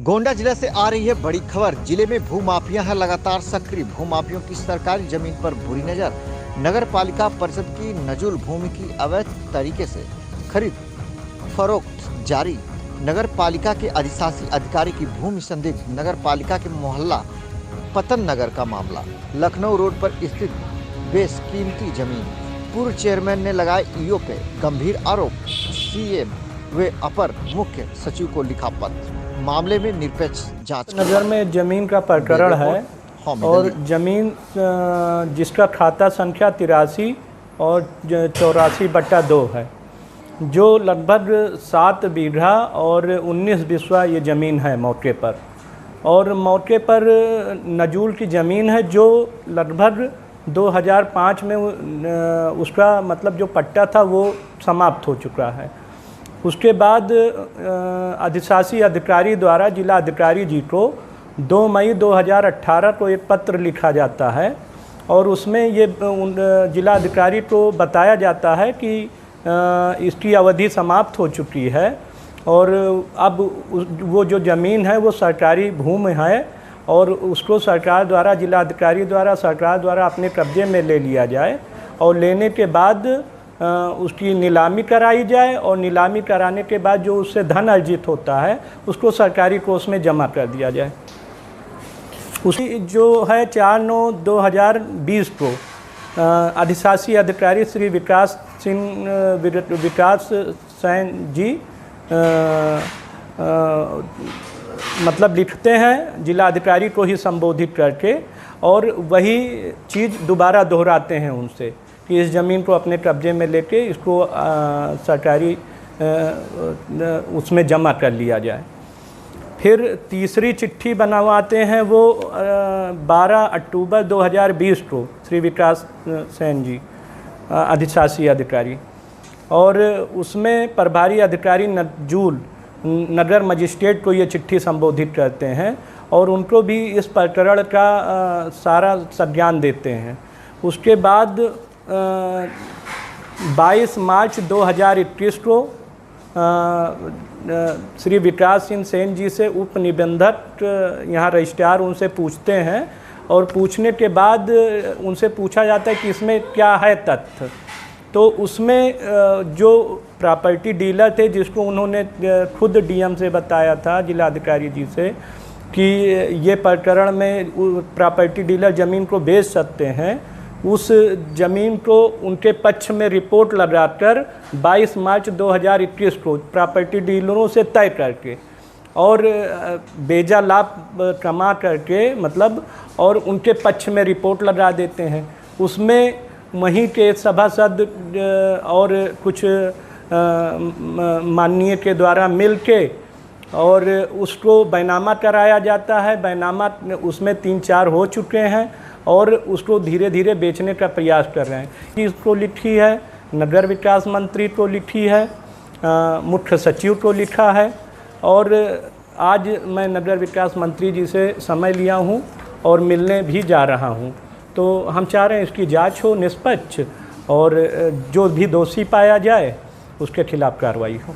गोंडा जिला से आ रही है बड़ी खबर। जिले में भूमाफिया है लगातार सक्रिय। भूमाफियों की सरकारी जमीन पर बुरी नजर। नगर पालिका परिषद की नजुल भूमि की अवैध तरीके से खरीद फरोख्त जारी। नगर पालिका के अधिशासी अधिकारी की भूमि संदिग्ध। नगर पालिका के मोहल्ला पतन नगर का मामला। लखनऊ रोड पर स्थित बेशकीमती जमीन। पूर्व चेयरमैन ने लगाए ईओ पे गंभीर आरोप। सीएम व अपर मुख्य सचिव को लिखा पत्र। मामले में निरपेक्ष जांच। नगर में जमीन का प्रकरण है और जमीन जिसका खाता संख्या 83 और 84/2 है, जो लगभग 7 बीघा और 19 बिस्वा ये ज़मीन है मौके पर। और मौके पर नजूल की ज़मीन है जो लगभग 2005 में उसका मतलब जो पट्टा था वो समाप्त हो चुका है। उसके बाद अधिशासी अधिकारी द्वारा जिला अधिकारी जी को 2 मई 2018 को एक पत्र लिखा जाता है और उसमें ये जिला अधिकारी को बताया जाता है कि इसकी अवधि समाप्त हो चुकी है और अब वो जो ज़मीन है वो सरकारी भूमि है और उसको सरकार द्वारा जिला अधिकारी द्वारा सरकार द्वारा अपने कब्जे में ले लिया जाए और लेने के बाद उसकी नीलामी कराई जाए और नीलामी कराने के बाद जो उससे धन अर्जित होता है उसको सरकारी कोष में जमा कर दिया जाए। उसी जो है 4/9/2020 को अधिशासी अधिकारी श्री विकास सैन जी मतलब लिखते हैं जिला अधिकारी को ही संबोधित करके और वही चीज़ दोबारा दोहराते हैं उनसे कि इस ज़मीन को अपने कब्जे में लेके इसको सरकारी उसमें जमा कर लिया जाए। फिर तीसरी चिट्ठी बनवाते हैं वो 12 अक्टूबर 2020 को श्री विकास सैन जी अधिशासी अधिकारी, और उसमें प्रभारी अधिकारी नजूल नगर मजिस्ट्रेट को ये चिट्ठी संबोधित करते हैं और उनको भी इस प्रकरण का सारा संज्ञान देते हैं। उसके बाद 22 मार्च 2021 को श्री विकास सिंह सेन जी से उप निबंधक यहाँ रजिस्ट्रार उनसे पूछते हैं और पूछने के बाद उनसे पूछा जाता है कि इसमें क्या है तथ्य। तो उसमें जो प्रॉपर्टी डीलर थे जिसको उन्होंने खुद डीएम से बताया था जिला अधिकारी जी से कि ये प्रकरण में प्रॉपर्टी डीलर ज़मीन को बेच सकते हैं, उस ज़मीन को उनके पक्ष में रिपोर्ट लगाकर 22 मार्च 2021 को प्रॉपर्टी डीलरों से तय करके और बेजा लाभ कमा करके मतलब और उनके पक्ष में रिपोर्ट लगा देते हैं। उसमें वहीं के सभासद और कुछ माननीय के द्वारा मिलके और उसको बैनामा कराया जाता है। बैनामा उसमें 3-4 हो चुके हैं और उसको धीरे धीरे बेचने का प्रयास कर रहे हैं। इसको लिखी है नगर विकास मंत्री को लिखी है, मुख्य सचिव को लिखा है और आज मैं नगर विकास मंत्री जी से समय लिया हूँ और मिलने भी जा रहा हूँ। तो हम चाह रहे हैं इसकी जांच हो निष्पक्ष और जो भी दोषी पाया जाए उसके खिलाफ कार्रवाई हो।